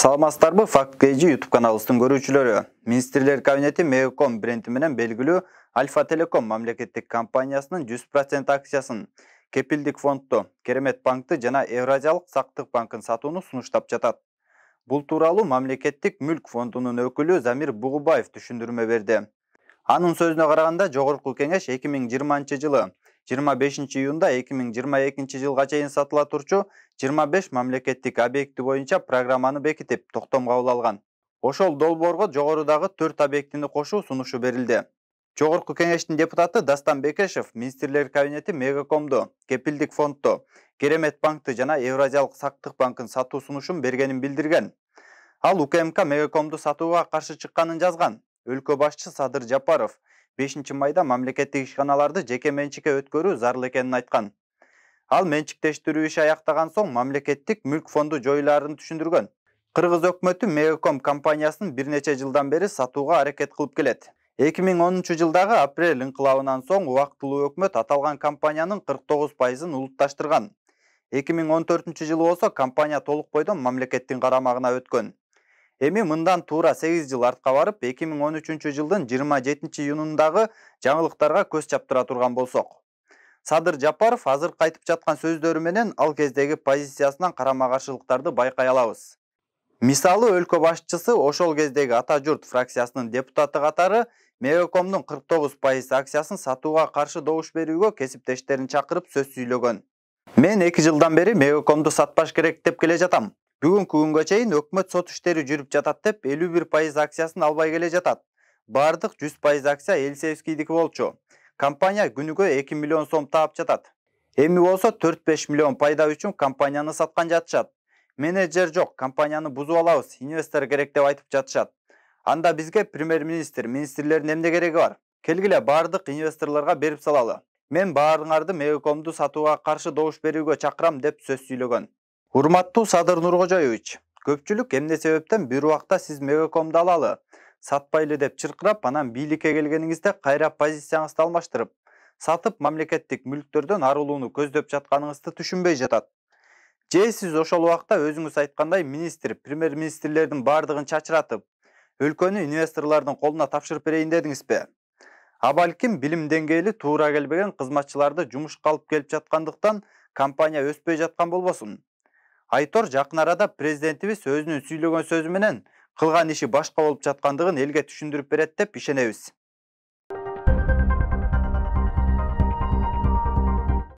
Саламатсыздарбы? Факт KG YouTube каналыбыздын көрүүчүлөрү. Министрлер кабинети Мегаком бренди менен белгилүү Альфа Телеком мамлекеттик компаниясынын 100% акциясын Кепилдик фондду, Керемет банкты жана Евразиялык сактык банкын сатууну сунуштап жатат. Бул тууралуу мамлекеттик мүлк фондунун өкүлү Замир Бугубаев түшүндүрмө берди. Анын сөзүнө караганда, Жогорку кеңеш 2020 жылы 25 июнда 2022 жылга чейин сатыла турчу 25 мамлекеттик объекти боюнча программаны бекитип, токтом кабыл алган. Ошол долбоорго жогорудагы 4 объектини кошуу сунушу берилди. Жогорку кеңештин депутаты Дастан Бекешев Министрлер кабинети Мегакомду, Кепилдик фондду, Керемет банкты жана Евразиялык сактык банкын сатуу сунушун бергенин билдирген. Ал УКМК Мегакомду сатууга каршы чыкканын жазган. Өлкө башчысы Садыр Жапаров 5 майда мамлекеттик ишканаларды жеке менчикке өткөрүү зарыл экенин айткан. Ал менчиктештирүү иши аяктаган соң мамлекеттик мүлк фонду жоюларын түшүндүргөн. Кыргыз өкмөтү Мегаком компаниясын бир нече жылдан бери сатууга аракет кылып келет. 2010 жылдагы апрель инкылабынан соң убактылуу өкмөт аталган компаниянын 49%ын улутташтырган. 2014 жылы болсо компания толук бойдон мамлекеттин карамагына өткөн. Эми мындан туура 8 жыл артка барып, 2013 жылдын 27 июнундагы жаңылыктарга көз чаптыра турган болсок. Садыр Жапаров азыр кайтып жаткан сөздөрү менен ал кездеги позициясынан карама-каршылыктарды байкай алабыз. Мисалы, өлкө башчысы ошол кездеги Ата журт фракциясынын депутаты катары Мегакомдун 49% акциясын сатууга каршы добуш берүүгө кесиптештерин чакырып сөз сүйлөгөн. Мен 2 жылдан бери Мегакомду сатпаш керек деп келе жатам. Бүгүнкү күнгө чейин өкмөт сот иштери жүрүп жатат деп 51% акциясын албай келе жатат. Бардык 100% акция Елисеевскийдики болчу. Компания күнүгө 2 миллион сом таап жатат. Эми болсо 4-5 миллион пайда үчүн компанияны саткан жатышат. Менеджер жок, компанияны бузуп алабыз, инвестор керек деп айтып жатышат. Анда бизге премьер-министр, министрлердин эмне кереги бар? Келгиле бардык инвесторлорго берип салалы. Мен баарыңарды Мегакомду сатууга каршы добуш берүүгө чакырам деп сөз сүйлөгөн. Урматтуу Садыр Нуркожоевич, көпчүлүк эмне себептен бир убакта сиз Мегакомду алалы, сатпайлы деп чыркырап, анан бийликке келгениңизде кайра позицияңызды алмаштырып, сатып мамлекеттик мүлктөрдөн арылууну көздөп жатканыңызды түшүнбөй жатат. Же сиз ошол убакта өзүңүз айткандай министр, премьер-министрлердин бардыгын чачыратып, өлкөнү инвесторлордун колуна тапшырып берейин дедиңизби? А балким билим деңгээли туура келбеген кызматчыларды жумушка алып келип жаткандыктан компания өспөй жаткан болбосун? Айтор жакын арада президентибиз өзүнүн сүйлөгөн сөзү менен кылган иши башка болуп жаткандыгын элге түшүндүрүп берет деп ишенебиз.